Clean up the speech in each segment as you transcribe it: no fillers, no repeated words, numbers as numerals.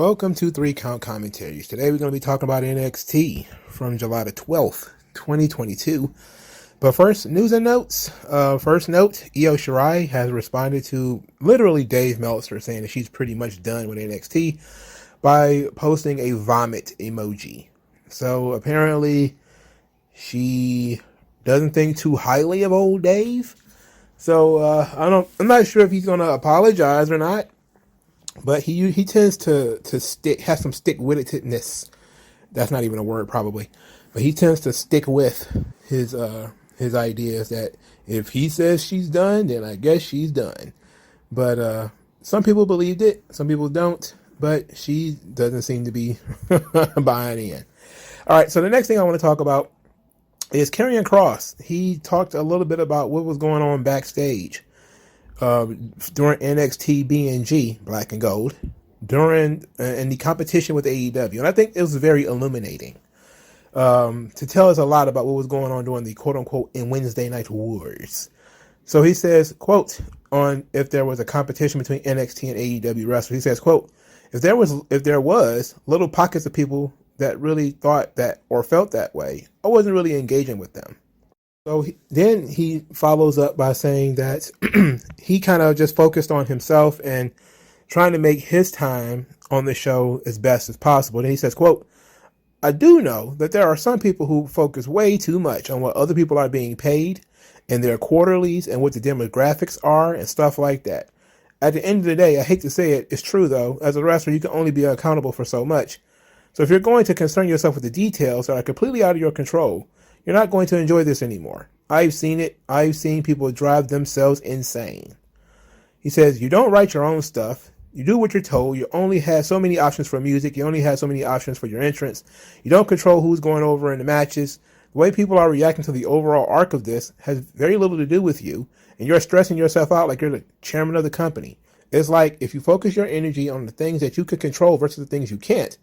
Welcome to 3 Count Commentaries. Today we're going to be talking about NXT from July the 12th, 2022. But first, news and notes. First note, Io Shirai has responded to literally Dave Meltzer saying that she's pretty much done with NXT by posting a vomit emoji. So apparently she doesn't think too highly of old Dave. So I'm not sure if he's going to apologize or not. But he tends to have some stick-with-itness. That's not even a word, probably. But he tends to stick with his ideas that if he says she's done, then I guess she's done. But some people believed it, some people don't. But she doesn't seem to be buying in. All right, so the next thing I want to talk about is Karrion Kross. He talked a little bit about what was going on backstage during NXT BNG, Black and Gold, during in the competition with AEW. And I think it was very illuminating to tell us a lot about what was going on during the quote-unquote in Wednesday Night Wars. So he says, quote, on if there was a competition between NXT and AEW wrestlers, he says, quote, if there was little pockets of people that really thought that or felt that way, I wasn't really engaging with them. So then he follows up by saying that he kind of just focused on himself and trying to make his time on the show as best as possible. And he says, quote, I do know that there are some people who focus way too much on what other people are being paid and their quarterlies and what the demographics are and stuff like that. At the end of the day, I hate to say it, it's true though. As a wrestler, you can only be accountable for so much. So if you're going to concern yourself with the details that are completely out of your control, you're not going to enjoy this anymore. I've seen it. I've seen people drive themselves insane. He says, you don't write your own stuff. You do what you're told. You only have so many options for music. You only have so many options for your entrance. You don't control who's going over in the matches. The way people are reacting to the overall arc of this has very little to do with you. And you're stressing yourself out like you're the chairman of the company. It's like if you focus your energy on the things that you can control versus the things you can't,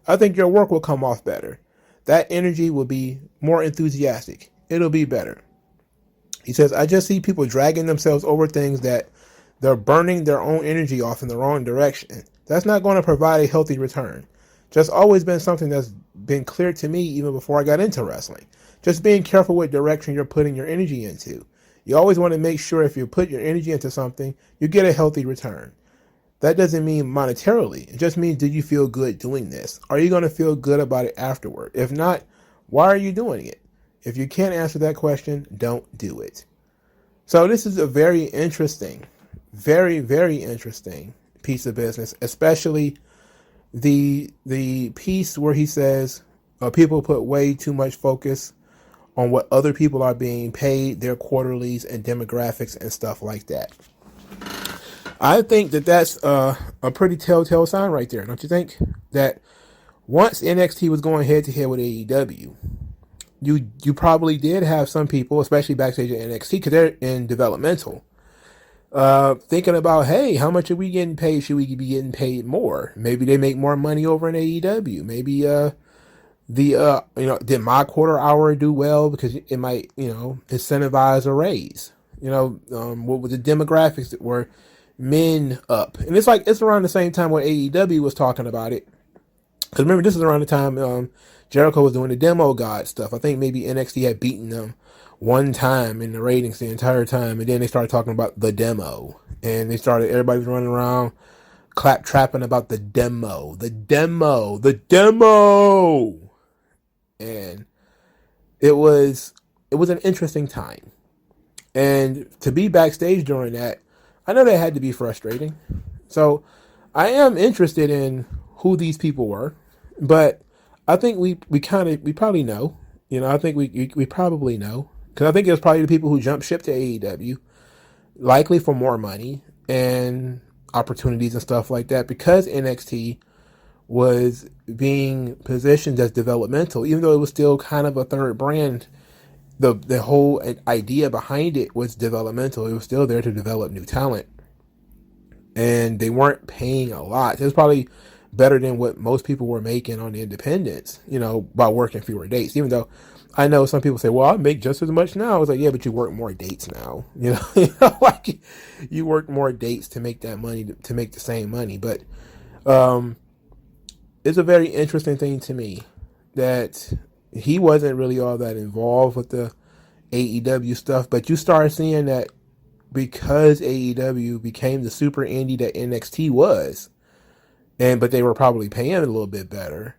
I think your work will come off better. That energy will be more enthusiastic. It'll be better. He says, I just see people dragging themselves over things that they're burning their own energy off in the wrong direction. That's not going to provide a healthy return. Just always been something that's been clear to me even before I got into wrestling. Just being careful what direction you're putting your energy into. You always want to make sure if you put your energy into something, you get a healthy return. That doesn't mean monetarily. It just means, do you feel good doing this? Are you going to feel good about it afterward? If not, why are you doing it? If you can't answer that question, don't do it. So this is a very interesting, very, very interesting piece of business, especially the piece where he says people put way too much focus on what other people are being paid, their quarterlies and demographics and stuff like that. I think that that's a pretty telltale sign right there, don't you think? That once NXT was going head-to-head with AEW, you probably did have some people, especially backstage at NXT, because they're in developmental, thinking about, hey, how much are we getting paid? Should we be getting paid more? Maybe they make more money over in AEW. Maybe did my quarter hour do well because it might, incentivize a raise? What were the demographics that were men up? And it's around the same time where AEW was talking about it. Because remember, this is around the time Jericho was doing the demo god stuff. I think maybe NXT had beaten them one time in the ratings the entire time, and then they started talking about the demo, and everybody was running around clap-trapping about the demo, and it was an interesting time. And to be backstage during that, I know that had to be frustrating. So I am interested in who these people were, but I think we probably know. I think we probably know, because I think it was probably the people who jumped ship to AEW, likely for more money and opportunities and stuff like that, because NXT was being positioned as developmental, even though it was still kind of a third brand. The whole idea behind it was developmental. It was still there to develop new talent, and they weren't paying a lot. It was probably better than what most people were making on the independents, by working fewer dates. Even though I know some people say, well, I make just as much now. I was like, yeah, but you work more dates now. Like you work more dates to make that money, to make the same money. But it's a very interesting thing to me that he wasn't really all that involved with the AEW stuff, but you start seeing that because AEW became the super indie that NXT was, but they were probably paying a little bit better,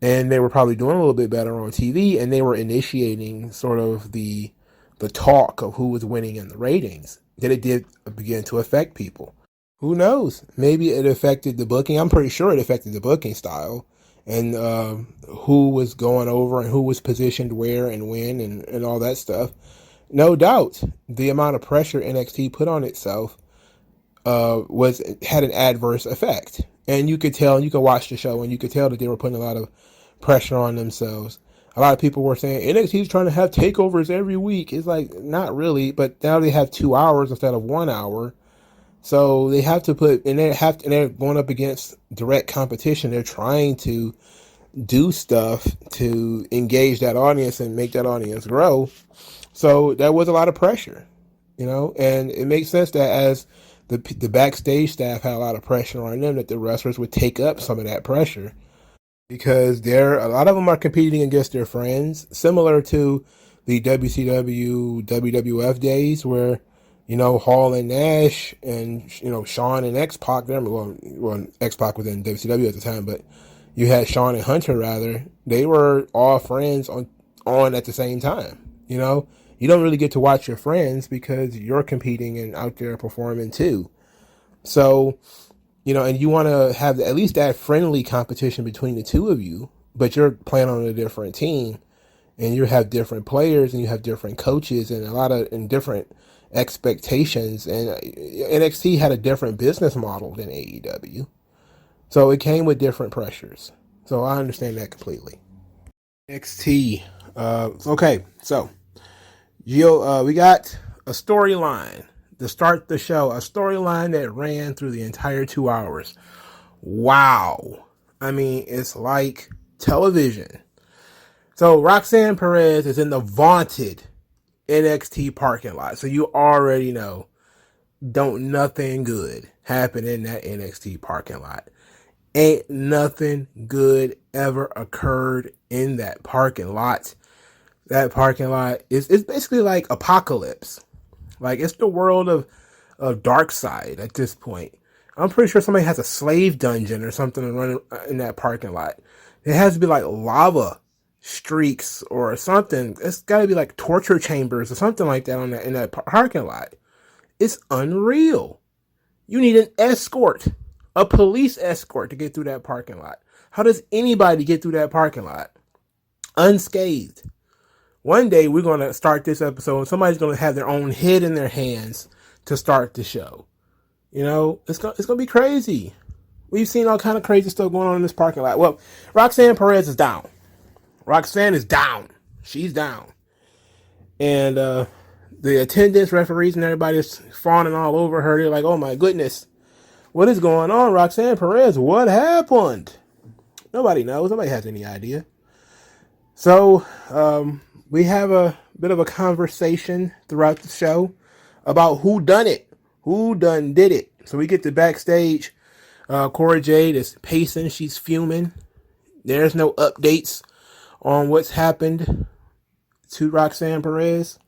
and they were probably doing a little bit better on TV, and they were initiating sort of the talk of who was winning in the ratings, that it did begin to affect people. Who knows? Maybe it affected the booking. I'm pretty sure it affected the booking style and who was going over and who was positioned where and when and all that stuff. No doubt, the amount of pressure NXT put on itself had an adverse effect, and you could tell. You could watch the show, and you could tell that they were putting a lot of pressure on themselves. A lot of people were saying NXT is trying to have takeovers every week. It's like, not really, but now they have 2 hours instead of 1 hour. So they have to put, and they're going up against direct competition. They're trying to do stuff to engage that audience and make that audience grow. So that was a lot of pressure, and it makes sense that as the backstage staff had a lot of pressure on them, that the wrestlers would take up some of that pressure, because a lot of them are competing against their friends, similar to the WCW, WWF days where, Hall and Nash and, Shawn and X-Pac, well, X-Pac was in WCW at the time, but you had Shawn and Hunter, rather. They were all friends on at the same time, You don't really get to watch your friends because you're competing and out there performing too. So, and you want to have at least that friendly competition between the two of you, but you're playing on a different team, and you have different players and you have different coaches and different expectations. And NXT had a different business model than AEW. So it came with different pressures. So I understand that completely. NXT. Okay, so we got a storyline to start the show, a storyline that ran through the entire 2 hours. Wow. I mean, it's like television. So Roxanne Perez is in the vaunted NXT parking lot. So you already know, don't nothing good happen in that NXT parking lot. Ain't nothing good ever occurred in that parking lot. That parking lot is basically like Apocalypse. Like, it's the world of Darkseid at this point. I'm pretty sure somebody has a slave dungeon or something running in that parking lot. It has to be like lava streaks or something. It's got to be like torture chambers or something like that in that parking lot. It's unreal. You need an escort, a police escort, to get through that parking lot. How does anybody get through that parking lot unscathed? One day we're going to start this episode and somebody's going to have their own head in their hands to start the show. It's going to be crazy. We've seen all kind of crazy stuff going on in this parking lot. Well, Roxanne Perez is down. Roxanne is down. She's down. And the attendants, referees, and everybody is fawning all over her. They're like, oh my goodness, what is going on, Roxanne Perez? What happened? Nobody knows. Nobody has any idea. So, we have a bit of a conversation throughout the show about who done it, who done did it. So we get to backstage. Cora Jade is pacing. She's fuming. There's no updates on what's happened to Roxanne Perez.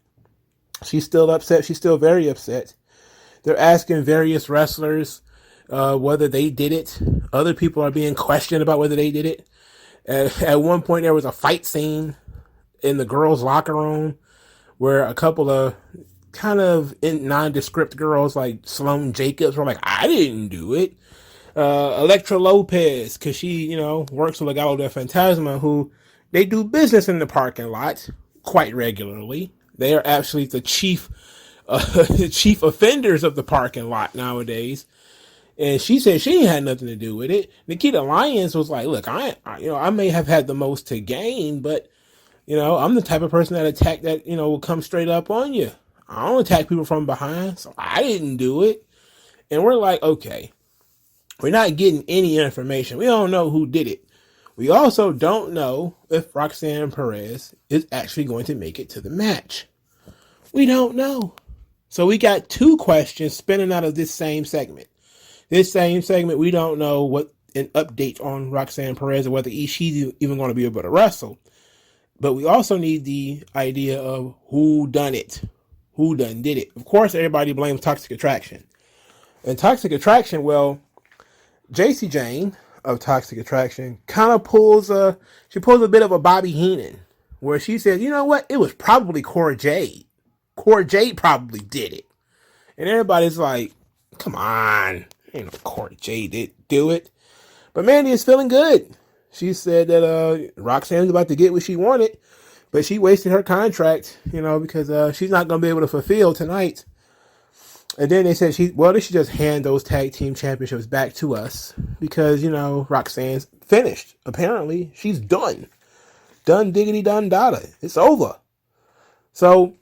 She's still upset. She's still very upset. They're asking various wrestlers whether they did it. Other people are being questioned about whether they did it. At one point, there was a fight scene in the girls' locker room where a couple of kind of nondescript girls like Sloane Jacobs were like, I didn't do it. Elektra Lopez, because she, works with Legado del Fantasma, who they do business in the parking lot quite regularly. They are actually the chief offenders of the parking lot nowadays. And she said she ain't had nothing to do with it. Nikita Lyons was like, look, I may have had the most to gain, but I'm the type of person that will come straight up on you. I don't attack people from behind, so I didn't do it. And we're like, okay, we're not getting any information. We don't know who did it. We also don't know if Roxanne Perez is actually going to make it to the match. We don't know. So we got two questions spinning out of this same segment. This same segment, we don't know what an update on Roxanne Perez and whether she's even going to be able to wrestle. But we also need the idea of who done it. Who done did it. Of course, everybody blames Toxic Attraction. And Toxic Attraction, well, JC Jane of Toxic Attraction kind of pulls a bit of a Bobby Heenan, where she says, you know what? It was probably Cora Jade. Cora Jade probably did it. And everybody's like, come on. Ain't no Cora Jade did do it. But Mandy is feeling good. She said that Roxanne's about to get what she wanted, but she wasted her contract, because she's not going to be able to fulfill tonight. And then they said they should just hand those tag team championships back to us because, Roxanne's finished. Apparently, she's done. Done diggity done dada. It's over. So,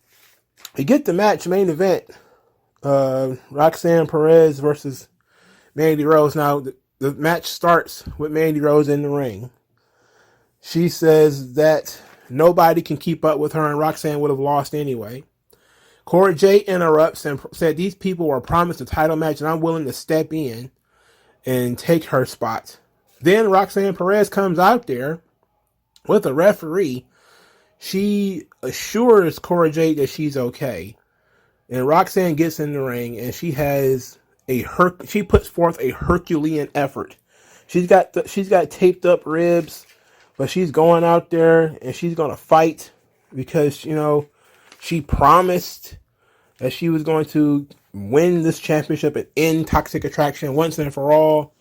we get the match main event. Roxanne Perez versus Mandy Rose. Now, the match starts with Mandy Rose in the ring. She says that nobody can keep up with her and Roxanne would have lost anyway. Cora Jade interrupts and said these people were promised a title match and I'm willing to step in and take her spot. Then Roxanne Perez comes out there with a referee. She assures Cora Jade that she's okay. And Roxanne gets in the ring and she puts forth a Herculean effort. She's got taped up ribs, but she's going out there and she's going to fight because, she promised that she was going to win this championship and end Toxic Attraction once and for all.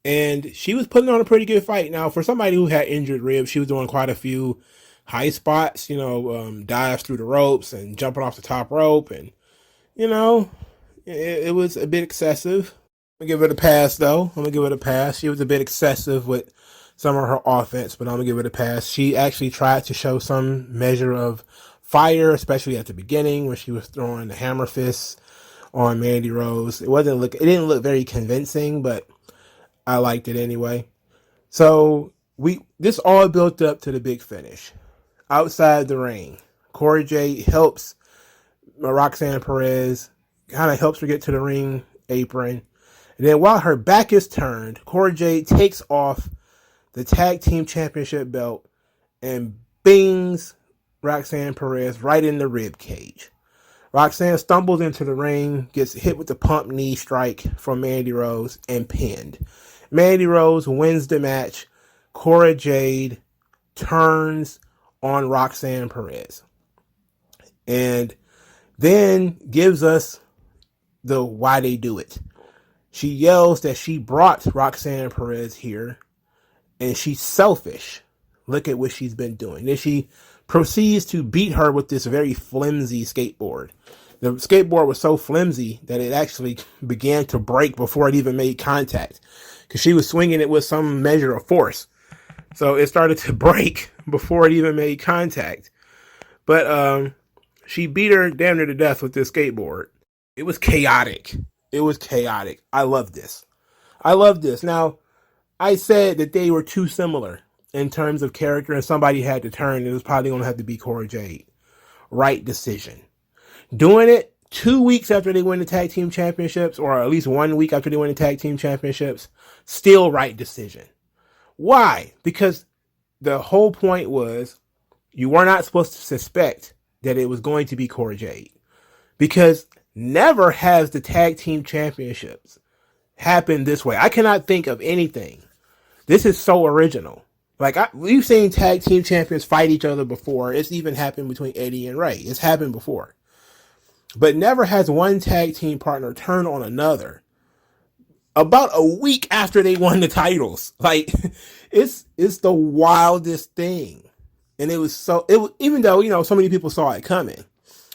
And she was putting on a pretty good fight. Now, for somebody who had injured ribs, she was doing quite a few high spots, dives through the ropes and jumping off the top rope. And, it was a bit excessive. I'm going to give it a pass, though. She was a bit excessive with some of her offense, but I'm going to give it a pass. She actually tried to show some measure of fire, especially at the beginning when she was throwing the hammer fists on Mandy Rose. It didn't look very convincing, but I liked it anyway. So this all built up to the big finish. Outside the ring, Cora Jade helps Roxanne Perez, kind of helps her get to the ring apron. And then while her back is turned, Cora Jade takes off the tag team championship belt and bings Roxanne Perez right in the rib cage. Roxanne stumbles into the ring, gets hit with the pump knee strike from Mandy Rose, and pinned. Mandy Rose wins the match. Cora Jade turns on Roxanne Perez. And then gives us the why they do it. She yells that she brought Roxanne Perez here, and she's selfish. Look at what she's been doing. Then she proceeds to beat her with this very flimsy skateboard. The skateboard was so flimsy that it actually began to break before it even made contact, because she was swinging it with some measure of force. So it started to break before it even made contact. But she beat her damn near to death with this skateboard. It was chaotic. I love this. Now, I said that they were too similar in terms of character and somebody had to turn. It was probably going to have to be Cora Jade. Right decision. Doing it 2 weeks after they win the tag team championships, or at least 1 week after they win the tag team championships, still right decision. Why? Because the whole point was you were not supposed to suspect that it was going to be Cora Jade. Because never has the tag team championships happened this way. I cannot think of anything. This is so original. We've seen tag team champions fight each other before. It's even happened between Eddie and Ray. It's happened before. But never has one tag team partner turn on another about a week after they won the titles. It's the wildest thing. And even though, so many people saw it coming,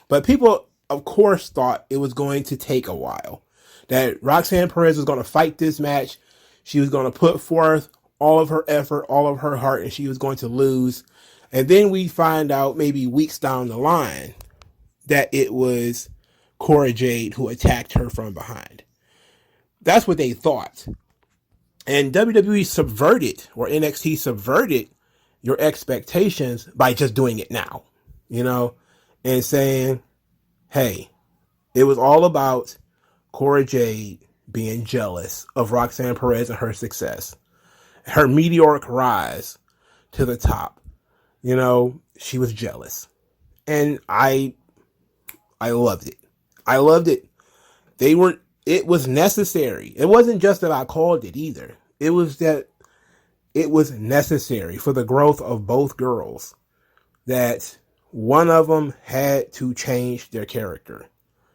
but people, of course, thought it was going to take a while. That Roxanne Perez was going to fight this match. She was going to put forth all of her effort, all of her heart, and she was going to lose. And then we find out maybe weeks down the line that it was Cora Jade who attacked her from behind. That's what they thought. And WWE subverted, or NXT subverted, your expectations by just doing it now, and saying, hey, it was all about Cora Jade being jealous of Roxanne Perez and her success, her meteoric rise to the top. You know, she was jealous. And I loved it. I loved it. It was necessary. It wasn't just that I called it either. It was that it was necessary for the growth of both girls that one of them had to change their character.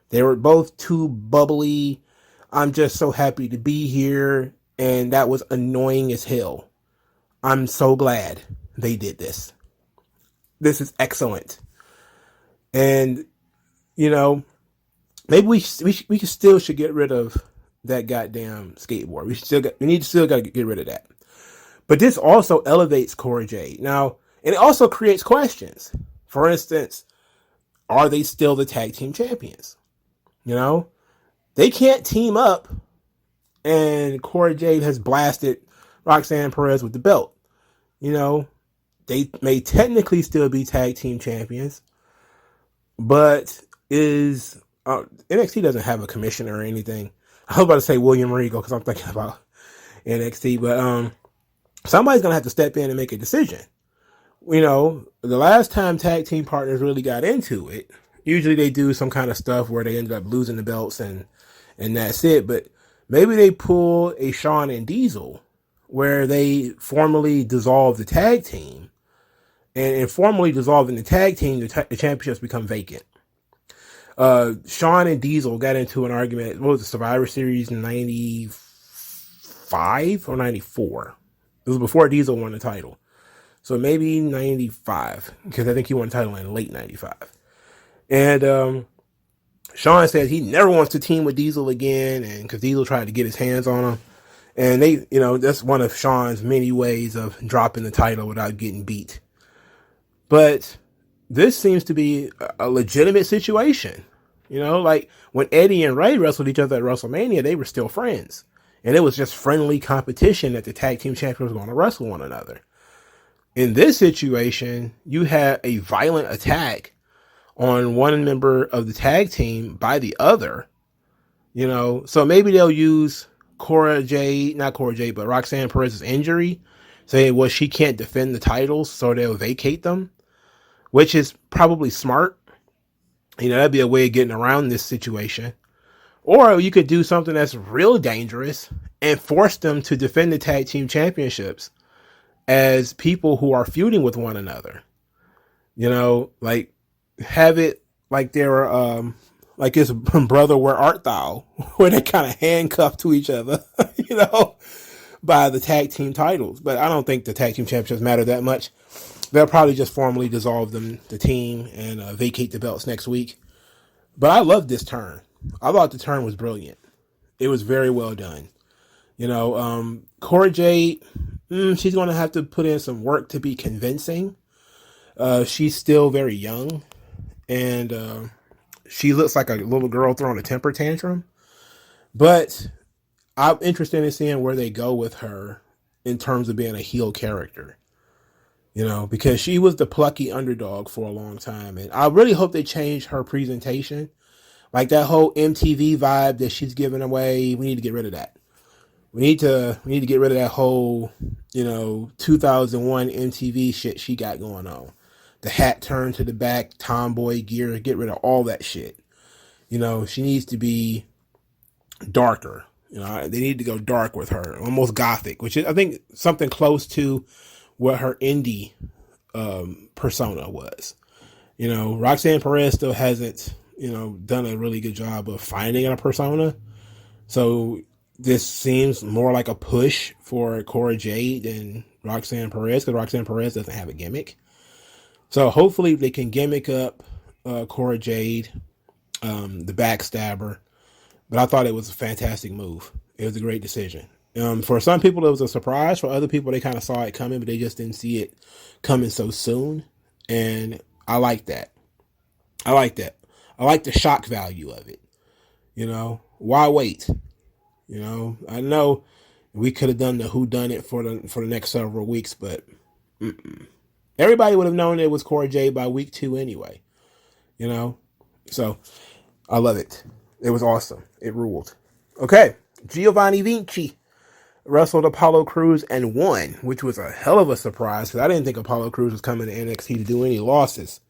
They were both too bubbly. I'm just so happy to be here. And that was annoying as hell. I'm so glad they did this. This is excellent. And, you know, maybe we still should get rid of that goddamn skateboard. We need to still got to get rid of that. But this also elevates Cora Jade. Now, and it also creates questions. For instance, are they still the tag team champions? You know, they can't team up, and Cora Jade has blasted Roxanne Perez with the belt. You know, they may technically still be tag team champions, but NXT doesn't have a commissioner or anything. I was about to say William Regal because I'm thinking about NXT, but somebody's gonna have to step in and make a decision. You know, the last time tag team partners really got into it, usually they do some kind of stuff where they end up losing the belts and that's it. But maybe they pull a Shawn and Diesel where they formally dissolve the tag team, and in formally dissolving the tag team, the championships become vacant. Shawn and Diesel got into an argument. What was the Survivor Series in 95 or 94? It was before Diesel won the title. So maybe 95, because I think he won the title in late 95. And Shawn said he never wants to team with Diesel again, and because Diesel tried to get his hands on him. And they, you know, that's one of Shawn's many ways of dropping the title without getting beat. But this seems to be a legitimate situation. You know, like when Eddie and Ray wrestled each other at WrestleMania, they were still friends. And it was just friendly competition that the tag team champions were going to wrestle one another. In this situation, you have a violent attack on one member of the tag team by the other. You know, so maybe they'll use Roxanne Perez's injury, saying, well, she can't defend the titles, so they'll vacate them, which is probably smart. You know, that'd be a way of getting around this situation. Or you could do something that's real dangerous and force them to defend the tag team championships as people who are feuding with one another. You know, like have it like they were like his brother Where Art Thou, where they kind of handcuffed to each other, you know, by the tag team titles. But I don't think the tag team championships matter that much. They'll probably just formally dissolve the team and vacate the belts next week. But I love this turn. I thought the turn was brilliant. It was very well done. You know, Cora Jade, she's going to have to put in some work to be convincing. She's still very young, and she looks like a little girl throwing a temper tantrum. But I'm interested in seeing where they go with her in terms of being a heel character. You know, because she was the plucky underdog for a long time. And I really hope they change her presentation. Like that whole MTV vibe that she's giving away, we need to get rid of that. We need to get rid of that whole, you know, 2001 MTV shit she got going on. The hat turned to the back, tomboy gear, get rid of all that shit. You know, she needs to be darker. You know, they need to go dark with her, almost gothic, which is, I think, something close to what her indie persona was. You know, Roxanne Perez still hasn't, you know, done a really good job of finding a persona. So this seems more like a push for Cora Jade than Roxanne Perez, because Roxanne Perez doesn't have a gimmick. So hopefully they can gimmick up Cora Jade, the backstabber. But I thought it was a fantastic move. It was a great decision. For some people, it was a surprise. For other people, they kind of saw it coming, but they just didn't see it coming so soon. And I like that. I like that. I like the shock value of it. You know, why wait? You know, I know we could have done the whodunit for the next several weeks, but everybody would have known it was Cora Jade by week 2 anyway. You know, so I love it. It was awesome. It ruled. Okay, Giovanni Vinci wrestled Apollo Crews and won, which was a hell of a surprise because I didn't think Apollo Crews was coming to NXT to do any losses.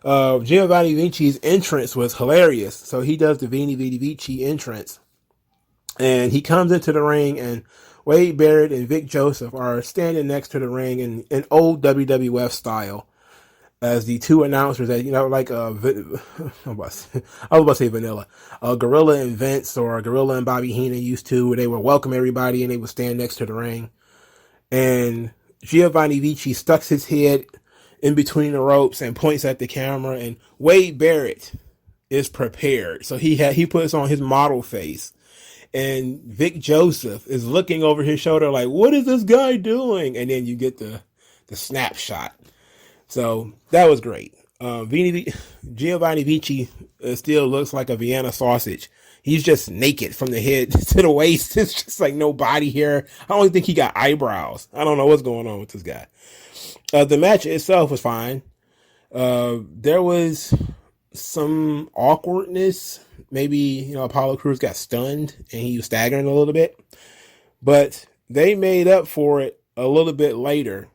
Giovanni Vinci's entrance was hilarious. So he does the Vini Vidi Vici entrance, and he comes into the ring, and Wade Barrett and Vic Joseph are standing next to the ring in old WWF style as the two announcers that, like I was about to say Vanilla, Gorilla and Vince, or Gorilla and Bobby Heenan used to, where they would welcome everybody and they would stand next to the ring. And Giovanni Vici stucks his head in between the ropes and points at the camera, and Wade Barrett is prepared. So he puts on his model face, and Vic Joseph is looking over his shoulder like, what is this guy doing? And then you get the snapshot. So that was great. Giovanni Vici still looks like a Vienna sausage. He's just naked from the head to the waist. It's just like no body hair. I don't think he got eyebrows. I don't know what's going on with this guy. The match itself was fine. There was some awkwardness. Maybe, Apollo Crews got stunned and he was staggering a little bit. But they made up for it a little bit later,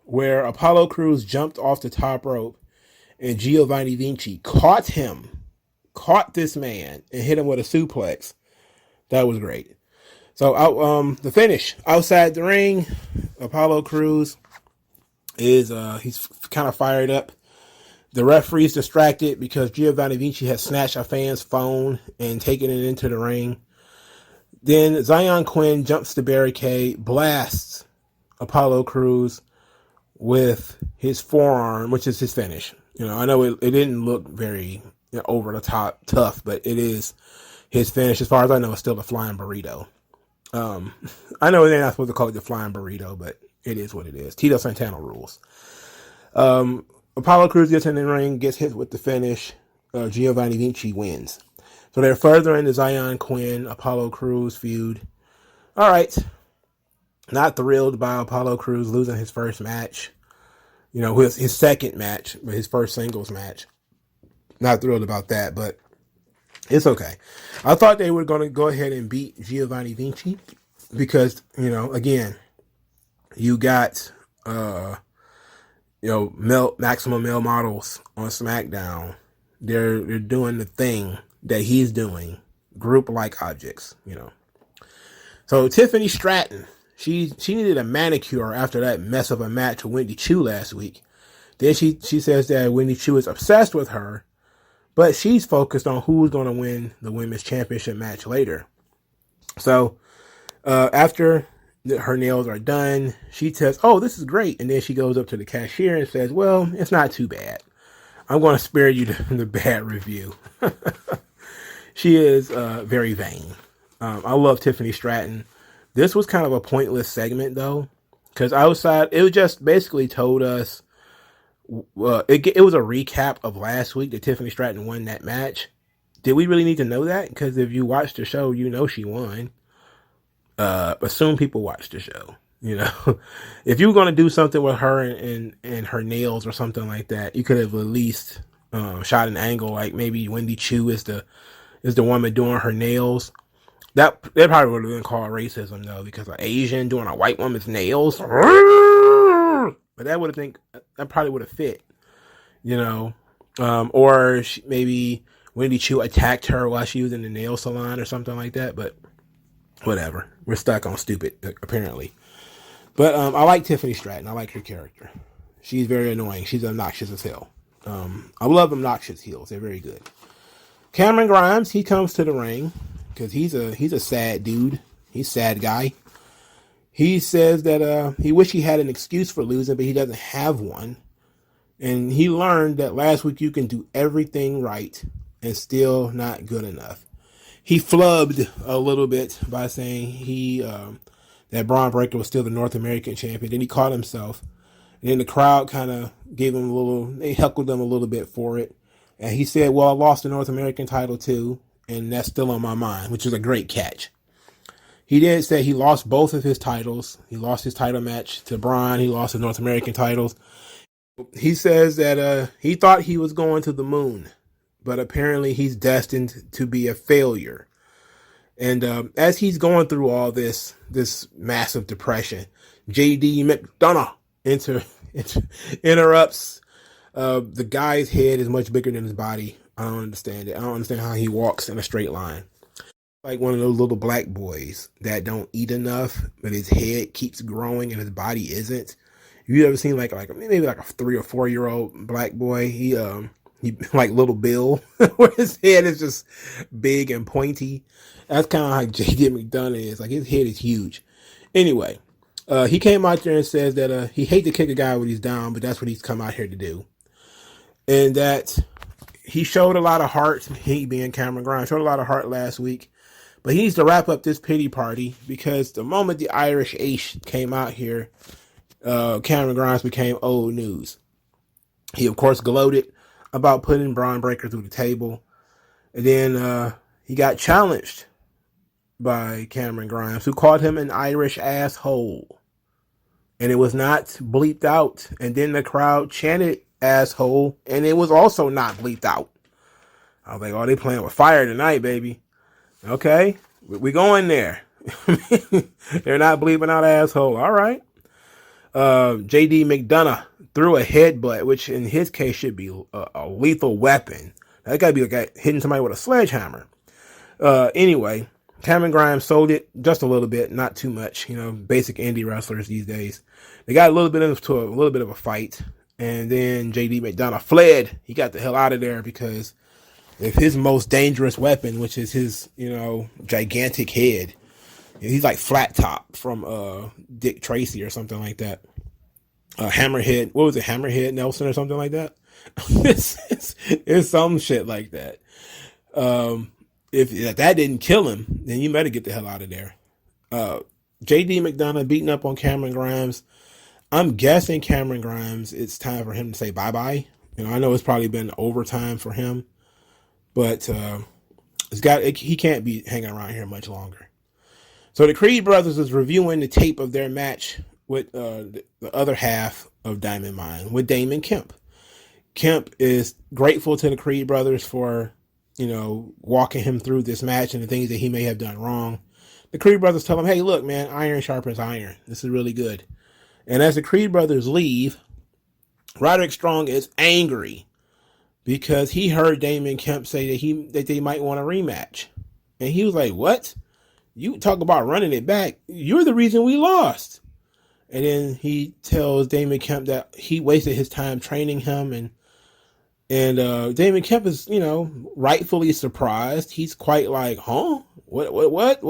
where Apollo Crews jumped off the top rope and Giovanni Vinci caught this man and hit him with a suplex. That was great. So the finish, outside the ring, Apollo Crews is he's kind of fired up. The referee's distracted because Giovanni Vinci has snatched a fan's phone and taken it into the ring. Then Zion Quinn jumps the barricade, blasts Apollo Crews with his forearm, which is his finish. I know it didn't look very over the top tough, but it is his finish. As far as I know, it's still the flying burrito. I know they're not supposed to call it the flying burrito, but it is what it is. Tito Santana rules. Apollo Crews gets in the ring, gets hit with the finish. Giovanni Vinci wins. So they're further into Zion Quinn, Apollo Crews feud. All right. Not thrilled by Apollo Crews losing his first match. His second match, but his first singles match. Not thrilled about that, but it's okay. I thought they were going to go ahead and beat Giovanni Vinci because, again, you got, maximum male models on SmackDown. They're doing the thing that he's doing, group-like objects, So Tiffany Stratton, she needed a manicure after that mess of a match with Wendy Chu last week. Then she says that Wendy Chu is obsessed with her, but she's focused on who's going to win the women's championship match later. So after her nails are done, she says, oh, this is great. And then she goes up to the cashier and says, well, it's not too bad. I'm going to spare you the bad review. She is very vain. I love Tiffany Stratton. This was kind of a pointless segment, though, because outside, it just basically told us, it was a recap of last week that Tiffany Stratton won that match. Did we really need to know that? Because if you watched the show, she won. Assume people watched the show. If you were going to do something with her and her nails or something like that, you could have at least shot an angle like maybe Wendy Chu is the woman doing her nails. That probably would have been called racism, though, because an Asian doing a white woman's nails. But that probably would have fit, or maybe Wendy Chu attacked her while she was in the nail salon or something like that. But whatever, we're stuck on stupid apparently. But I like Tiffany Stratton. I like her character. She's very annoying. She's obnoxious as hell. I love obnoxious heels. They're very good. Cameron Grimes, he comes to the ring because he's a sad dude. He's a sad guy. He says that he wish he had an excuse for losing, but he doesn't have one. And he learned that last week you can do everything right and still not good enough. He flubbed a little bit by saying that Braun Breaker was still the North American champion. Then he caught himself. And then the crowd kind of gave him they heckled him a little bit for it. And he said, well, I lost the North American title too, and that's still on my mind, which is a great catch. He did say he lost both of his titles. He lost his title match to Braun. He lost the North American titles. He says that he thought he was going to the moon, but apparently he's destined to be a failure. And as he's going through all this massive depression, JD McDonough interrupts. The guy's head is much bigger than his body. I don't understand it. I don't understand how he walks in a straight line. Like one of those little black boys that don't eat enough, but his head keeps growing and his body isn't. You ever seen like maybe like a 3 or 4 year old black boy? He like Little Bill, where his head is just big and pointy. That's kind of how JD McDonough is. Like his head is huge. Anyway, he came out there and says that he hates to kick a guy when he's down, but that's what he's come out here to do. And that he showed a lot of heart. He being Cameron Grimes showed a lot of heart last week. But he needs to wrap up this pity party because the moment the Irish Ace came out here, Cameron Grimes became old news. He, of course, gloated about putting Braun Breaker through the table. And then he got challenged by Cameron Grimes, who called him an Irish asshole. And it was not bleeped out. And then the crowd chanted asshole, and it was also not bleeped out. I was like, oh, they playing with fire tonight, baby. Okay, we going there. They're not bleeping out asshole. All right. JD McDonough threw a headbutt, which in his case should be a lethal weapon. That got to be like hitting somebody with a sledgehammer. Anyway, Cameron Grimes sold it just a little bit, not too much. You know, basic indie wrestlers these days. They got a little bit of a fight, and then JD McDonough fled. He got the hell out of there because if his most dangerous weapon, which is his, gigantic head, he's like Flat Top from Dick Tracy or something like that. Hammerhead, what was it? Hammerhead Nelson or something like that. it's some shit like that. If that didn't kill him, then you better get the hell out of there. JD McDonough beating up on Cameron Grimes. I'm guessing Cameron Grimes, it's time for him to say bye-bye. I know it's probably been overtime for him, but he can't be hanging around here much longer. So the Creed brothers is reviewing the tape of their match with the other half of Diamond Mine, with Damon Kemp. Kemp is grateful to the Creed brothers for, walking him through this match and the things that he may have done wrong. The Creed brothers tell him, hey, look, man, iron sharpens iron. This is really good. And as the Creed brothers leave, Roderick Strong is angry because he heard Damon Kemp say that they might want a rematch. And he was like, what? You talk about running it back. You're the reason we lost. And then he tells Damon Kemp that he wasted his time training him. And Damon Kemp is, rightfully surprised. He's quite like, huh? What?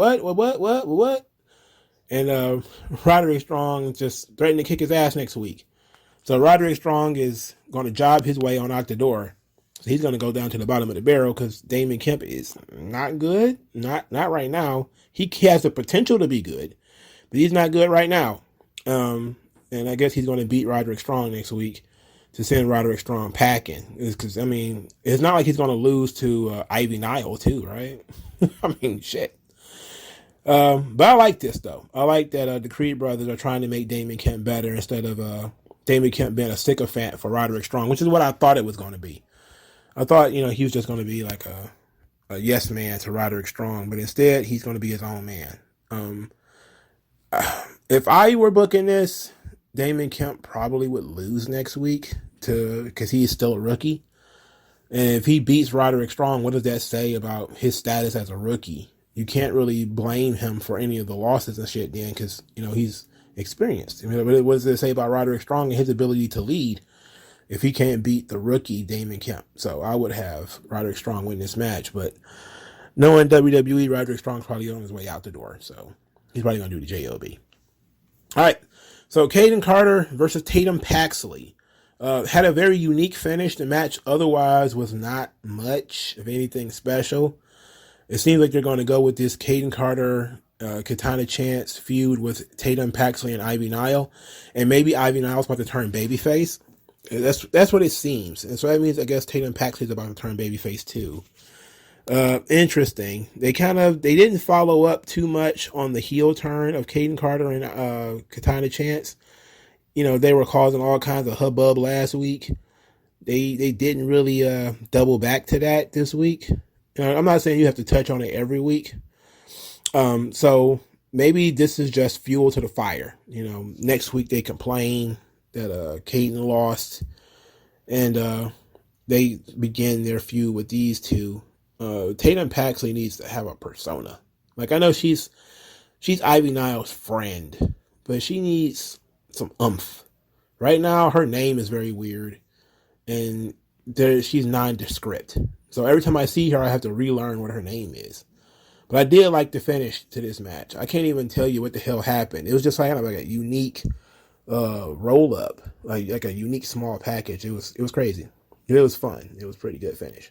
And Roderick Strong just threatened to kick his ass next week. So Roderick Strong is going to job his way on out the door. So he's going to go down to the bottom of the barrel because Damon Kemp is not good. Not right now. He has the potential to be good, but he's not good right now. And I guess he's going to beat Roderick Strong next week to send Roderick Strong packing. Because, it's not like he's going to lose to Ivy Nile too, right? Shit. But I like this, though. I like that the Creed brothers are trying to make Damon Kemp better instead of Damon Kemp being a sycophant for Roderick Strong, which is what I thought it was going to be. I thought, he was just going to be like a yes man to Roderick Strong, but instead he's going to be his own man. If I were booking this, Damon Kemp probably would lose next week because he is still a rookie. And if he beats Roderick Strong, what does that say about his status as a rookie? You can't really blame him for any of the losses and shit then because, he's experienced. What does it say about Roderick Strong and his ability to lead if he can't beat the rookie Damon Kemp? So I would have Roderick Strong win this match, but knowing WWE, Roderick Strong's probably on his way out the door. So he's probably going to do the JOB. All right. So Caden Carter versus Tatum Paxley had a very unique finish. The match otherwise was not much of anything special. It seems like they're going to go with this Caden Carter, Katana Chance feud with Tatum Paxley and Ivy Nile. And maybe Ivy Nile's about to turn babyface. That's what it seems. And so that means, I guess, Tatum Paxley's about to turn babyface too. Interesting. They didn't follow up too much on the heel turn of Caden Carter and Katana Chance. They were causing all kinds of hubbub last week. They didn't really double back to that this week. I'm not saying you have to touch on it every week, So maybe this is just fuel to the fire. Next week they complain that Caden lost, and they begin their feud with these two. Tatum Paxley needs to have a persona. Like, I know she's Ivy Nile's friend, but she needs some oomph. Right now, her name is very weird, and she's nondescript. So every time I see her, I have to relearn what her name is. But I did like the finish to this match. I can't even tell you what the hell happened. It was just like a unique roll up, like a unique small package. It was crazy. It was fun. It was a pretty good finish.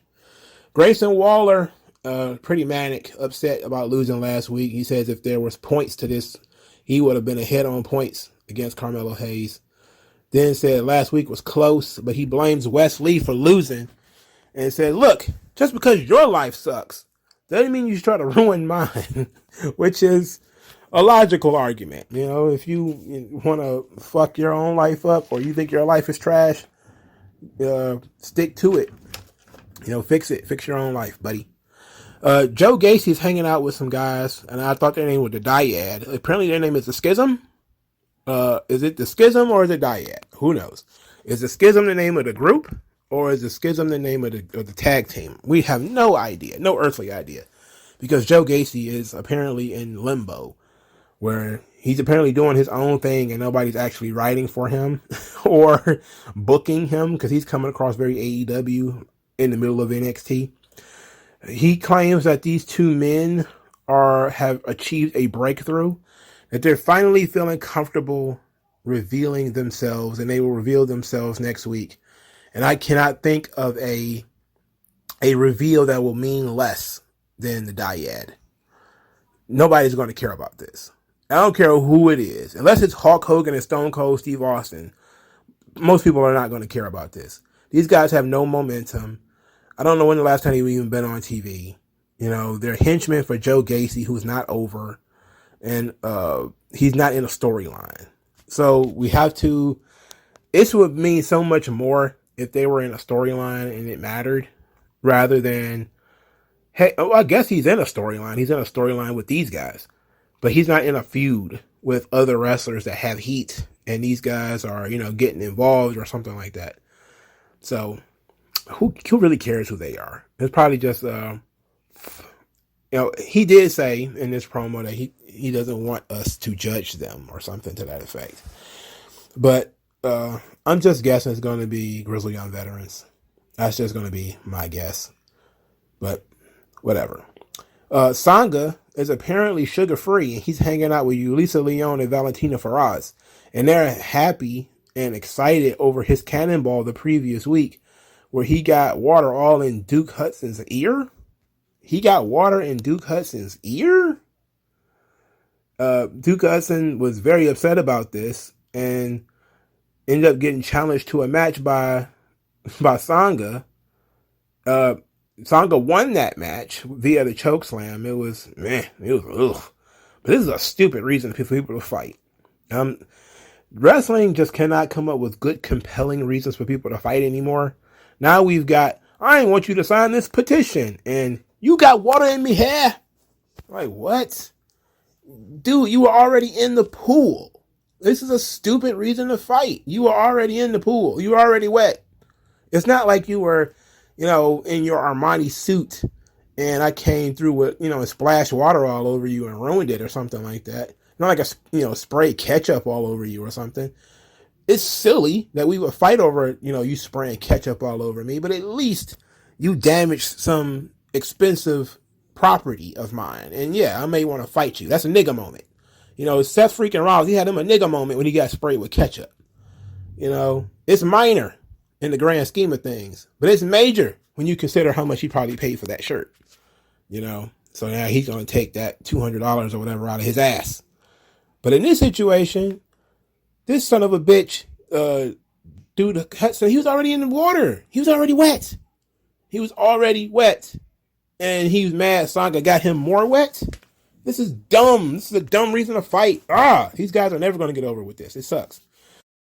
Grayson Waller, pretty manic, upset about losing last week. He says if there was points to this, he would have been ahead on points against Carmelo Hayes. Then said last week was close, but he blames Wes Lee for losing and said, look, just because your life sucks doesn't mean you should try to ruin mine, which is a logical argument. If you want to fuck your own life up or you think your life is trash, stick to it. Fix it. Fix your own life, buddy. Joe Gacy's hanging out with some guys, and I thought their name was the Dyad. Apparently their name is the Schism. Is it the Schism or is it Dyad? Who knows? Is the Schism the name of the group, or is the Schism the name of the tag team? We have no idea, no earthly idea, because Joe Gacy is apparently in limbo, where he's apparently doing his own thing and nobody's actually writing for him or booking him, because he's coming across very AEW in the middle of NXT. He claims that these two men have achieved a breakthrough, that they're finally feeling comfortable revealing themselves, and they will reveal themselves next week. And I cannot think of a reveal that will mean less than the Dyad. Nobody's going to care about this. I don't care who it is. Unless it's Hulk Hogan and Stone Cold Steve Austin, most people are not going to care about this. These guys have no momentum. I don't know when the last time they've even been on TV. They're henchmen for Joe Gacy, who's not over, and he's not in a storyline. So we have to. This would mean so much more if they were in a storyline and it mattered, rather than, hey, I guess he's in a storyline. He's in a storyline with these guys, but he's not in a feud with other wrestlers that have heat, and these guys are, getting involved or something like that. So who really cares who they are? It's probably just, he did say in this promo that he doesn't want us to judge them or something to that effect. But I'm just guessing it's going to be Grizzly Young Veterans. That's just going to be my guess. But whatever. Sangha is apparently sugar-free, and he's hanging out with Yulisa Leon and Valentina Feroz. And they're happy and excited over his cannonball the previous week, where he got water all in Duke Hudson's ear. He got water in Duke Hudson's ear? Duke Hudson was very upset about this and ended up getting challenged to a match by Sangha. Sangha won that match via the choke slam. It was ugh. But this is a stupid reason for people to fight. Wrestling just cannot come up with good, compelling reasons for people to fight anymore. Now we've got, I want you to sign this petition, and you got water in me hair. Like, what? Dude, you were already in the pool. This is a stupid reason to fight. You were already in the pool. You were already wet. It's not like you were, in your Armani suit and I came through with, and splashed water all over you and ruined it or something like that. Not like spray ketchup all over you or something. It's silly that we would fight over, you spraying ketchup all over me, but at least you damaged some expensive property of mine. And yeah, I may want to fight you. That's a nigga moment. Seth freaking Rollins, he had him a nigga moment when he got sprayed with ketchup. It's minor in the grand scheme of things, but it's major when you consider how much he probably paid for that shirt. So now he's going to take that $200 or whatever out of his ass. But in this situation, this son of a bitch, dude, so he was already in the water. He was already wet. And he was mad Sangha got him more wet. This is dumb. This is a dumb reason to fight. These guys are never going to get over with this. It sucks.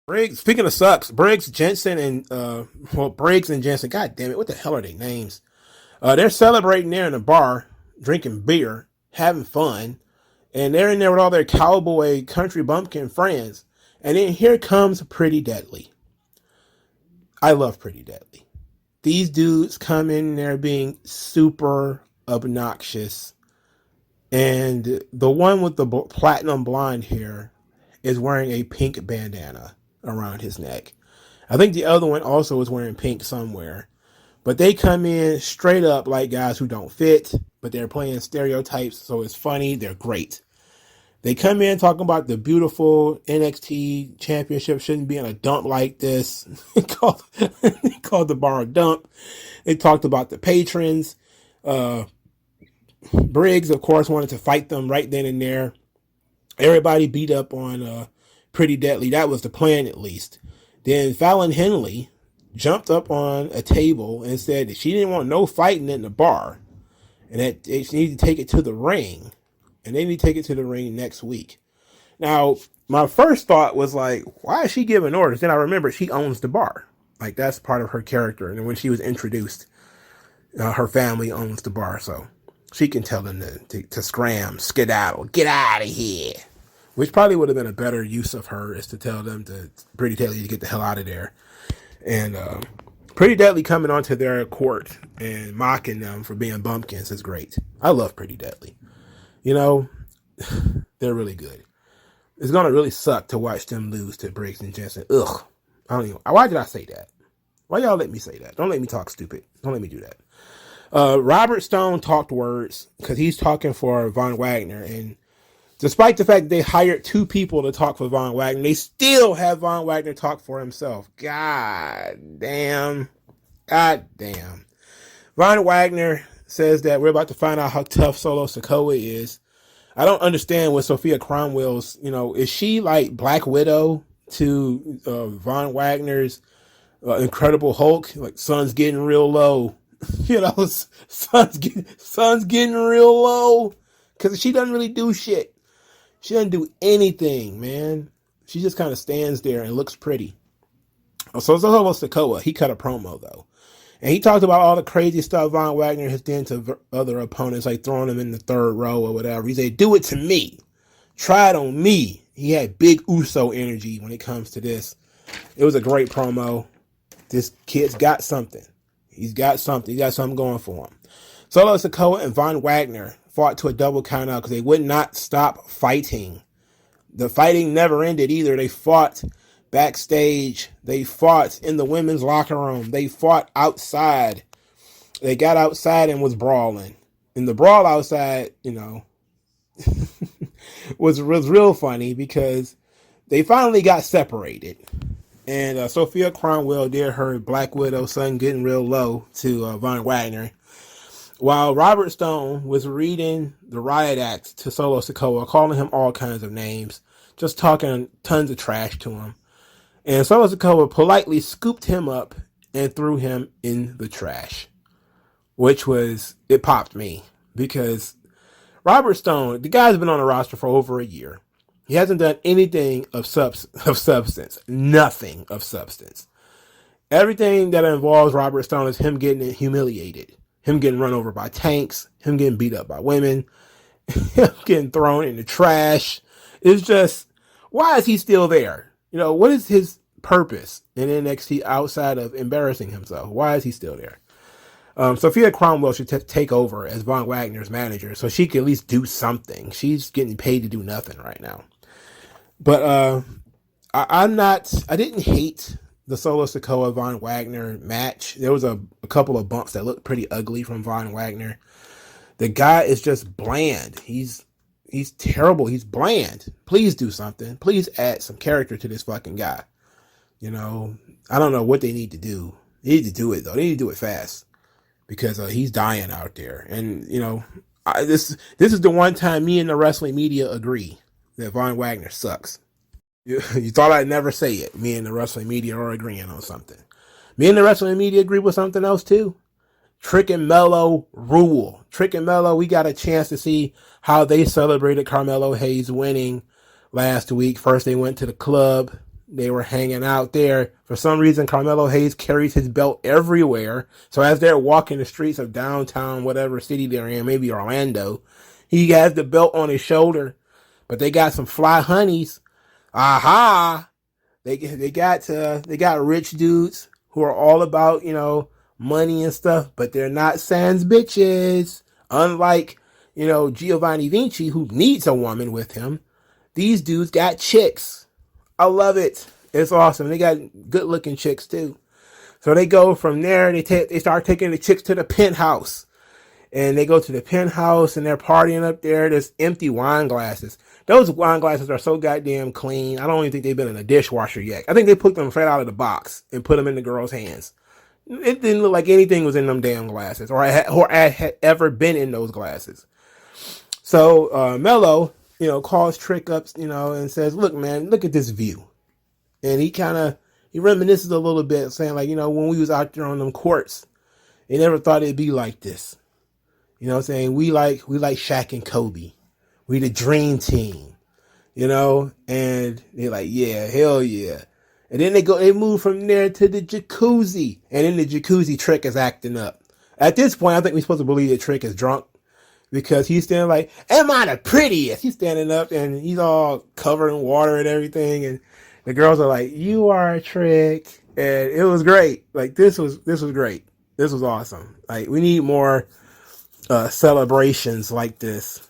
Briggs, speaking of sucks, Briggs, Jensen, and, Briggs and Jensen, god damn it, what the hell are their names? They're celebrating there in a bar, drinking beer, having fun. And they're in there with all their cowboy country bumpkin friends. And then here comes Pretty Deadly. I love Pretty Deadly. These dudes come in there being super obnoxious. And the one with the platinum blonde hair is wearing a pink bandana around his neck. I think the other one also is wearing pink somewhere. But they come in straight up like guys who don't fit, but they're playing stereotypes, so it's funny. They're great. They come in talking about the beautiful NXT championship shouldn't be in a dump like this. They called the bar a dump. They talked about the patrons. Briggs, of course, wanted to fight them right then and there. Everybody beat up on Pretty Deadly. That was the plan, at least. Then Fallon Henley jumped up on a table and said that she didn't want no fighting in the bar, and that she needed to take it to the ring, and they need to take it to the ring next week. Now, my first thought was like, why is she giving orders? Then I remember she owns the bar. Like, that's part of her character. And when she was introduced, her family owns the bar, so she can tell them to scram, skedaddle, get out of here. Which probably would have been a better use of her, is to tell them to Pretty Deadly to get the hell out of there. And Pretty Deadly coming onto their court and mocking them for being bumpkins is great. I love Pretty Deadly. You know, they're really good. It's going to really suck to watch them lose to Briggs and Jensen. Ugh. Why did I say that? Why y'all let me say that? Don't let me talk stupid. Don't let me do that. Robert Stone talked words because he's talking for Von Wagner. And despite the fact that they hired 2 people to talk for Von Wagner, they still have Von Wagner talk for himself. God damn. Von Wagner says that we're about to find out how tough Solo Sakoa is. I don't understand what Sophia Cromwell's, is she like Black Widow to Von Wagner's Incredible Hulk? Like, sun's getting real low. Sun's getting real low. Because she doesn't really do shit. She doesn't do anything, man. She just kind of stands there and looks pretty. So Solo Sakoa, he cut a promo, though. And he talked about all the crazy stuff Von Wagner has done to other opponents, like throwing them in the 3rd row or whatever. He said, do it to me. Try it on me. He had big Uso energy when it comes to this. It was a great promo. This kid's got something. He's got something. He got something going for him. Solo Sakoa and Von Wagner fought to a double count out because they would not stop fighting. The fighting never ended either. They fought backstage. They fought in the women's locker room. They fought outside. They got outside and was brawling. And the brawl outside, was real funny because they finally got separated. And Sophia Cromwell did her Black Widow son getting real low to Von Wagner, while Robert Stone was reading the riot act to Solo Sakoa, calling him all kinds of names, just talking tons of trash to him. And Solo Sakoa politely scooped him up and threw him in the trash, it popped me because Robert Stone, the guy's been on the roster for over a year. He hasn't done anything of substance. Nothing of substance. Everything that involves Robert Stone is him getting humiliated, him getting run over by tanks, him getting beat up by women, him getting thrown in the trash. It's just, why is he still there? What is his purpose in NXT outside of embarrassing himself? Why is he still there? Sophia Cromwell should take over as Von Wagner's manager so she can at least do something. She's getting paid to do nothing right now. But I didn't hate the Solo Sakoa Von Wagner match. There was a couple of bumps that looked pretty ugly from Von Wagner. The guy is just bland. He's terrible. He's bland. Please do something. Please add some character to this fucking guy. I don't know what they need to do. They need to do it, though. They need to do it fast because he's dying out there. And, this is the one time me and the wrestling media agree that Von Wagner sucks. You thought I'd never say it. Me and the wrestling media are agreeing on something. Me and the wrestling media agree with something else, too. Trick and Melo rule. Trick and Melo, we got a chance to see how they celebrated Carmelo Hayes winning last week. First, they went to the club. They were hanging out there. For some reason, Carmelo Hayes carries his belt everywhere. So as they're walking the streets of downtown, whatever city they're in, maybe Orlando, he has the belt on his shoulder. but they got some fly honeys. Aha! They got rich dudes who are all about, money and stuff, but they're not sans bitches. Unlike, Giovanni Vinci, who needs a woman with him. These dudes got chicks. I love it. It's awesome. They got good looking chicks too. So they go from there. They start taking the chicks to the penthouse, and they go to the penthouse and they're partying up there. There's empty wine glasses. Those wine glasses are so goddamn clean. I don't even think they've been in a dishwasher yet. I think they put them straight out of the box and put them in the girl's hands. It didn't look like anything was in them damn glasses, or had ever been in those glasses. So Melo, calls Trick up, and says, "Look, man, look at this view." And he reminisces a little bit, saying like, when we was out there on them courts, they never thought it'd be like this. You know what I'm saying? We like Shaq and Kobe. We the dream team. And they're like, yeah, hell yeah. And then they move from there to the jacuzzi. And in the jacuzzi, Trick is acting up. At this point, I think we're supposed to believe that Trick is drunk, because he's standing like, am I the prettiest? He's standing up and he's all covered in water and everything. And the girls are like, you are a Trick. And it was great. Like, this was great. This was awesome. Like, we need more celebrations like this.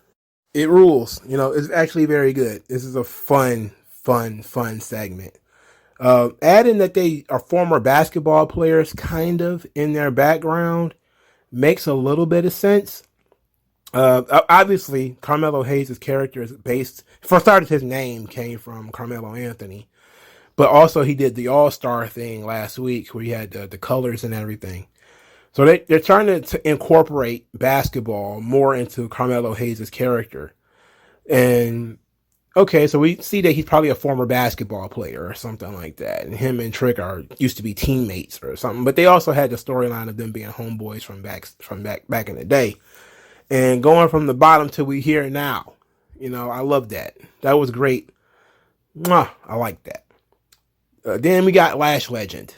It rules. It's actually very good. This is a fun segment. Adding that they are former basketball players kind of in their background makes a little bit of sense. Obviously, Carmelo Hayes' character is based, for starters, his name came from Carmelo Anthony, but also he did the All-Star thing last week where he had the colors and everything. So they're trying to incorporate basketball more into Carmelo Hayes' character. And okay, so we see that he's probably a former basketball player or something like that. And him and Trick used to be teammates or something. But they also had the storyline of them being homeboys from back in the day. And going from the bottom to we here now. I love that. That was great. Mwah, I like that. Then we got Lash Legend.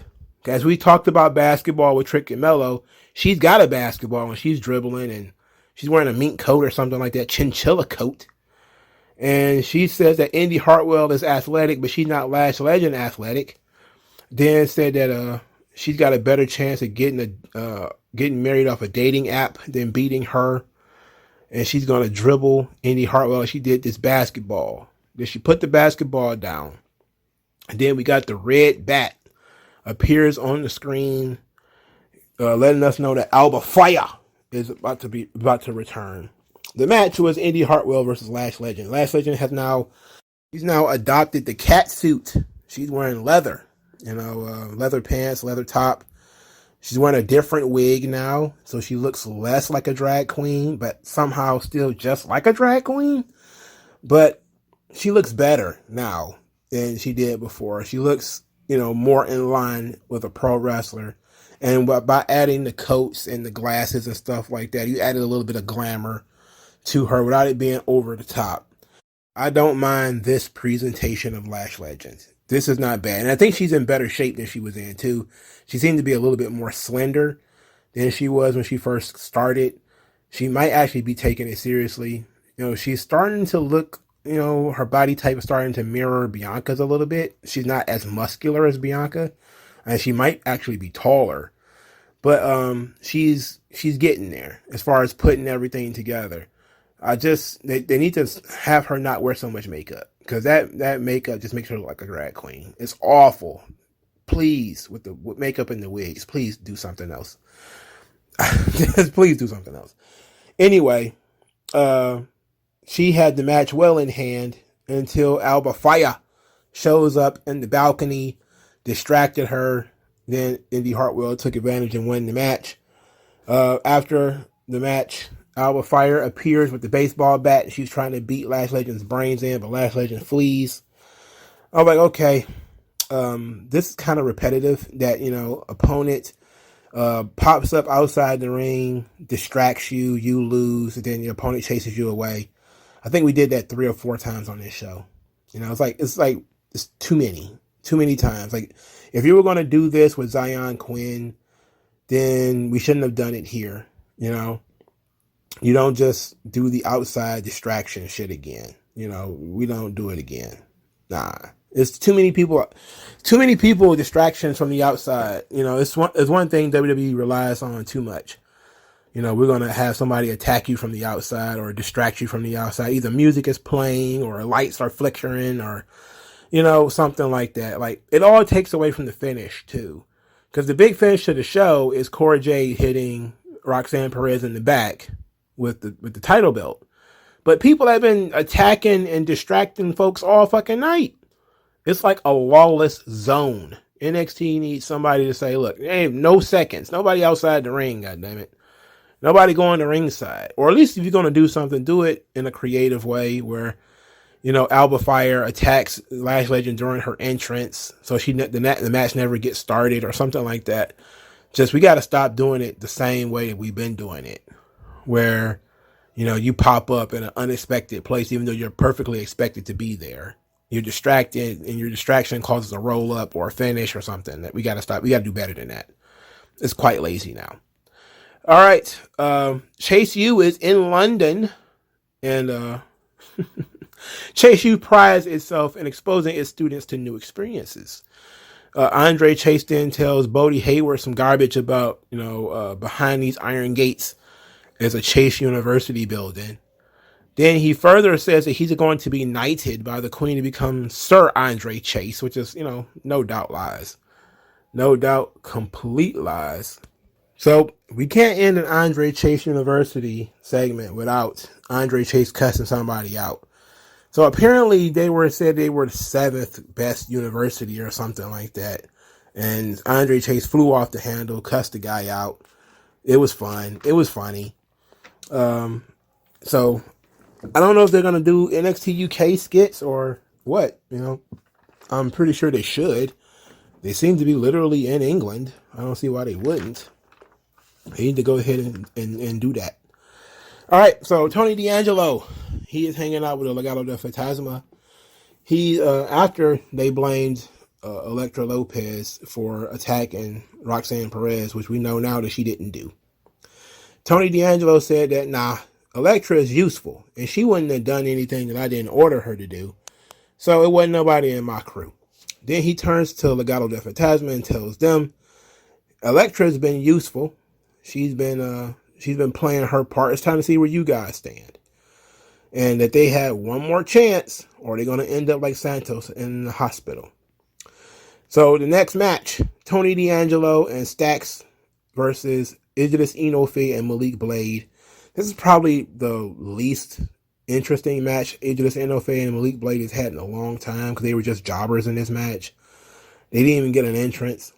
As we talked about basketball with Trick and Melo, she's got a basketball when she's dribbling, and she's wearing a mink coat or something like that, chinchilla coat. And she says that Indy Hartwell is athletic, but she's not Lash Legend athletic. Then said that she's got a better chance of getting married off a dating app than beating her. And she's going to dribble Indy Hartwell. She did this basketball. Then she put the basketball down. And then we got the red bat appears on the screen, letting us know that Alba Fire is about to return. The match was Indy Hartwell versus Lash Legend. Lash Legend he's now adopted the cat suit. She's wearing leather, leather pants, leather top. She's wearing a different wig now, so she looks less like a drag queen, but somehow still just like a drag queen. But she looks better now than she did before. She looks, more in line with a pro wrestler. And by adding the coats and the glasses and stuff like that, you added a little bit of glamour to her without it being over the top. I don't mind this presentation of Lash Legend. This is not bad. And I think she's in better shape than she was in, too. She seemed to be a little bit more slender than she was when she first started. She might actually be taking it seriously. She's starting to look, her body type is starting to mirror Bianca's a little bit. She's not as muscular as Bianca. And she might actually be taller. But she's getting there as far as putting everything together. They need to have her not wear so much makeup, because that makeup just makes her look like a drag queen. It's awful. Please, with makeup and the wigs, please do something else. Please do something else. Anyway, she had the match well in hand until Alba Fire shows up in the balcony, distracted her. Then Indy Hartwell took advantage and won the match. After the match, Alba Fire appears with the baseball bat, and she's trying to beat Lash Legend's brains in, but Lash Legend flees. I'm like, okay, this is kind of repetitive, that, opponent pops up outside the ring, distracts you, you lose, and then your opponent chases you away. I think we did that 3 or 4 times on this show. It's too many times. Like, if you were going to do this with Zion Quinn, then we shouldn't have done it here. You don't just do the outside distraction shit again. we don't do it again. Nah. It's too many people, distractions from the outside. It's one thing WWE relies on too much. We're going to have somebody attack you from the outside or distract you from the outside. Either music is playing or lights are flickering or, something like that. Like, it all takes away from the finish, too. Because the big finish of the show is Cora Jade hitting Roxanne Perez in the back with the title belt. But people have been attacking and distracting folks all fucking night. It's like a lawless zone. NXT needs somebody to say, look, hey, no seconds. Nobody outside the ring, goddammit. Nobody going to ringside. Or at least if you're going to do something, do it in a creative way where, Alba Fire attacks Lash Legend during her entrance. So the match never gets started or something like that. Just, we got to stop doing it the same way we've been doing it. Where, you pop up in an unexpected place, even though you're perfectly expected to be there. You're distracted, and your distraction causes a roll up or a finish or something. That we got to stop. We got to do better than that. It's quite lazy now. All right. Chase U is in London, and Chase U prides itself in exposing its students to new experiences. Andre Chase then tells Bodie Hayward some garbage about, behind these iron gates is a Chase University building. Then he further says that he's going to be knighted by the Queen to become Sir Andre Chase, which is, no doubt lies. No doubt complete lies. So we can't end an Andre Chase University segment without Andre Chase cussing somebody out. So apparently said they were the 7th best university or something like that. And Andre Chase flew off the handle, cussed the guy out. It was fun. It was funny. So I don't know if they're going to do NXT UK skits or what, I'm pretty sure they should. They seem to be literally in England. I don't see why they wouldn't. They need to go ahead and do that. All right, so Tony D'Angelo, he is hanging out with the Legado del Fantasma. He, after they blamed Elektra Lopez for attacking Roxanne Perez, which we know now that she didn't do. Tony D'Angelo said that, nah, Elektra is useful, and she wouldn't have done anything that I didn't order her to do. So it wasn't nobody in my crew. Then he turns to Legado del Fantasma and tells them, Elektra's been useful. She's been playing her part. It's time to see where you guys stand. And that they had one more chance, or they're going to end up like Santos in the hospital. So the next match, Tony D'Angelo and Stax versus Idris Enofe and Malik Blade. This is probably the least interesting match Idris Enofe and Malik Blade has had in a long time because they were just jobbers in this match. They didn't even get an entrance.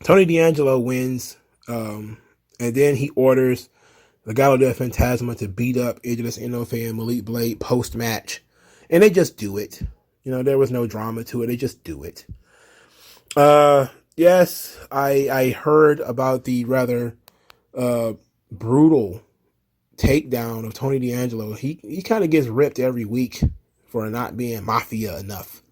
Tony D'Angelo wins, and then he orders Legado del Fantasma to beat up Idris Enofe and Malik Blade post-match. And they just do it. There was no drama to it. They just do it. Yes, I heard about the rather brutal takedown of Tony D'Angelo. He kind of gets ripped every week for not being mafia enough.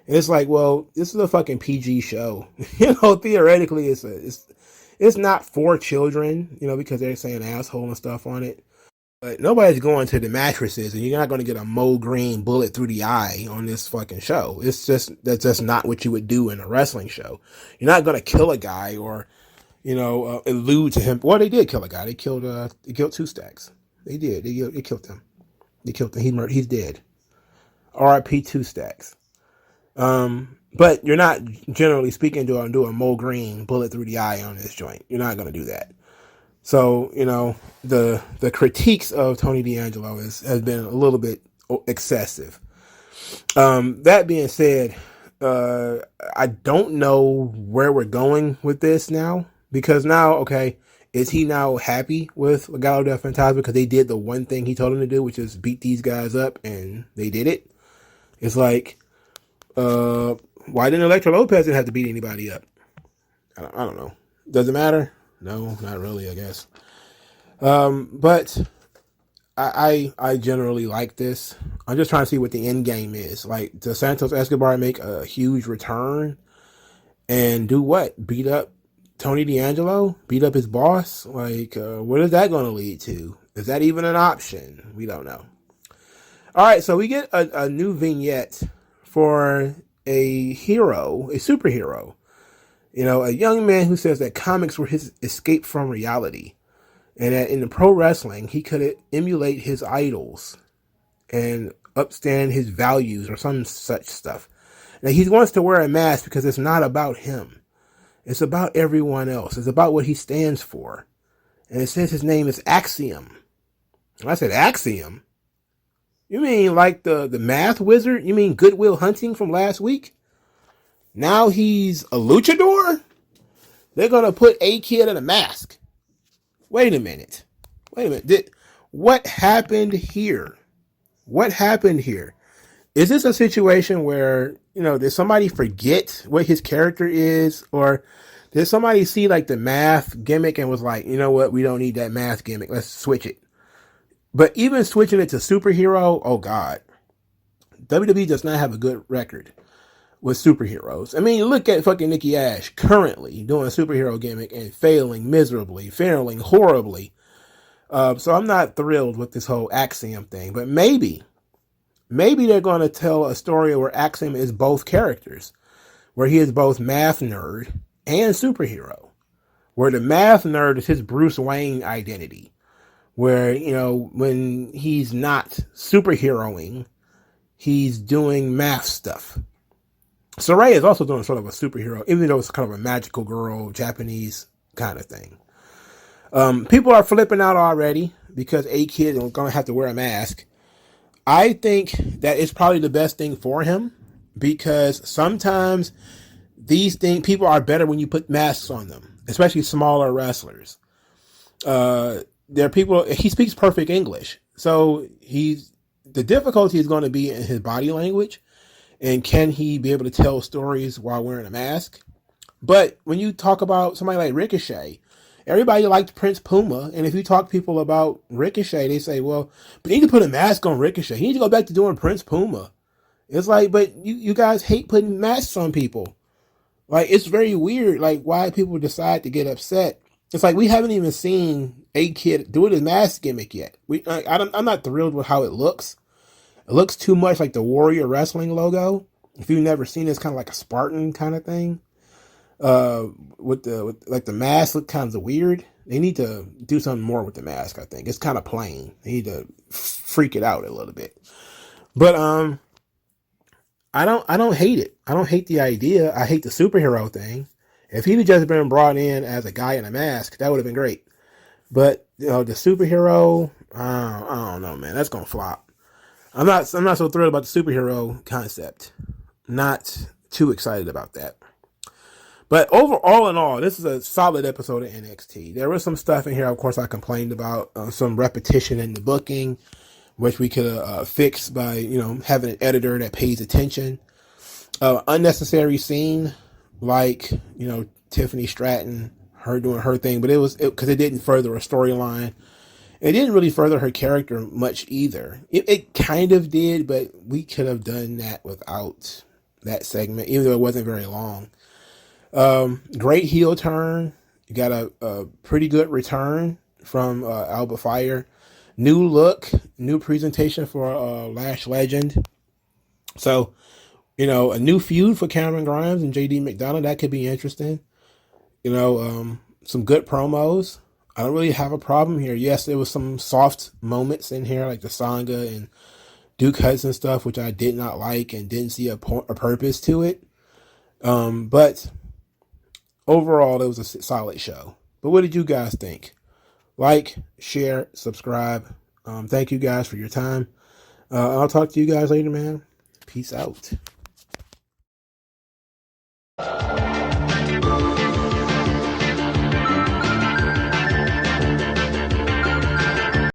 And it's like, well, this is a fucking PG show. Theoretically, it's not for children, because they're saying asshole and stuff on it. But nobody's going to the mattresses, and you're not going to get a Mo Green bullet through the eye on this fucking show. That's just not what you would do in a wrestling show. You're not going to kill a guy or, allude to him. Well, they did kill a guy. They killed 2 Stacks. They did. They killed him. They killed him. He's dead. R.I.P. 2 Stacks. But you're not, generally speaking, do a Mo Green bullet through the eye on this joint. You're not going to do that. So, the critiques of Tony D'Angelo has been a little bit excessive. That being said, I don't know where we're going with this now. Because now, okay, is he now happy with Legado del Fantasma because they did the one thing he told them to do, which is beat these guys up, and they did it? It's like, why didn't Elektra Lopez have to beat anybody up? I don't know. Does it matter? No, not really, I guess. But I generally like this. I'm just trying to see what the end game is. Like, does Santos Escobar make a huge return and do what? Beat up Tony D'Angelo? Beat up his boss? Like, what is that going to lead to? Is that even an option? We don't know. All right, so we get a new vignette for a hero, a superhero. You know, a young man who says that comics were his escape from reality, and that in the pro wrestling he could emulate his idols and upstand his values or some such stuff. Now he wants to wear a mask because it's not about him. It's about everyone else. It's about what he stands for. And it says his name is Axiom. And I said, Axiom? You mean like the math wizard? You mean Goodwill Hunting from last week? Now he's a luchador? They're going to put a kid in a mask. Wait a minute. What happened here? What happened here? Is this a situation where, you know, did somebody forget what his character is? Or did somebody see like the math gimmick and was like, you know what, we don't need that math gimmick. Let's switch it. But even switching it to superhero, oh God. WWE does not have a good record with superheroes. I mean, look at fucking Nikki Ash currently doing a superhero gimmick and failing miserably, failing horribly. So I'm not thrilled with this whole Axiom thing. But maybe they're going to tell a story where Axiom is both characters, where he is both math nerd and superhero, where the math nerd is his Bruce Wayne identity, where, you know, when he's not superheroing, he's doing math stuff. Saray is also doing sort of a superhero, even though it's kind of a magical girl, Japanese kind of thing. People are flipping out already because a kid is going to have to wear a mask. I think that it's probably the best thing for him because sometimes these things, people are better when you put masks on them, especially smaller wrestlers. There are people, he speaks perfect English. So the difficulty is going to be in his body language and can he be able to tell stories while wearing a mask? But when you talk about somebody like Ricochet, everybody liked Prince Puma, and if you talk to people about Ricochet, they say, well, but you need to put a mask on Ricochet. He needs to go back to doing Prince Puma. It's like, but you guys hate putting masks on people. Like, it's very weird, like, why people decide to get upset. It's like we haven't even seen a kid do his mask gimmick yet. I'm not thrilled with how it looks. It looks too much like the Warrior Wrestling logo. If you've never seen it, it's kind of like a Spartan kind of thing. With the mask look kind of weird. They need to do something more with the mask, I think. It's kind of plain. They need to freak it out a little bit. But I don't hate it. I don't hate the idea. I hate the superhero thing. If he'd just been brought in as a guy in a mask, that would have been great. But, you know, the superhero, I don't know, man. That's gonna flop. I'm not so thrilled about the superhero concept. Not too excited about that. But overall in all, this is a solid episode of NXT. There was some stuff in here, of course, I complained about. Some repetition in the booking, which we could have fixed by, you know, having an editor that pays attention. Unnecessary scene, like, you know, Tiffany Stratton, her doing her thing. But because it didn't further a storyline. It didn't really further her character much either. It kind of did, but we could have done that without that segment, even though it wasn't very long. Great heel turn. You got a pretty good return from Alba Fire. New look, new presentation for Lash Legend. So, you know, a new feud for Cameron Grimes and JD McDonough. That could be interesting. You know, some good promos. I don't really have a problem here. Yes, there was some soft moments in here, like the Sangha and Duke Hudson stuff, which I did not like and didn't see a purpose to it. But overall, it was a solid show. But what did you guys think? Like, share, subscribe. Thank you guys for your time. I'll talk to you guys later, man. Peace out.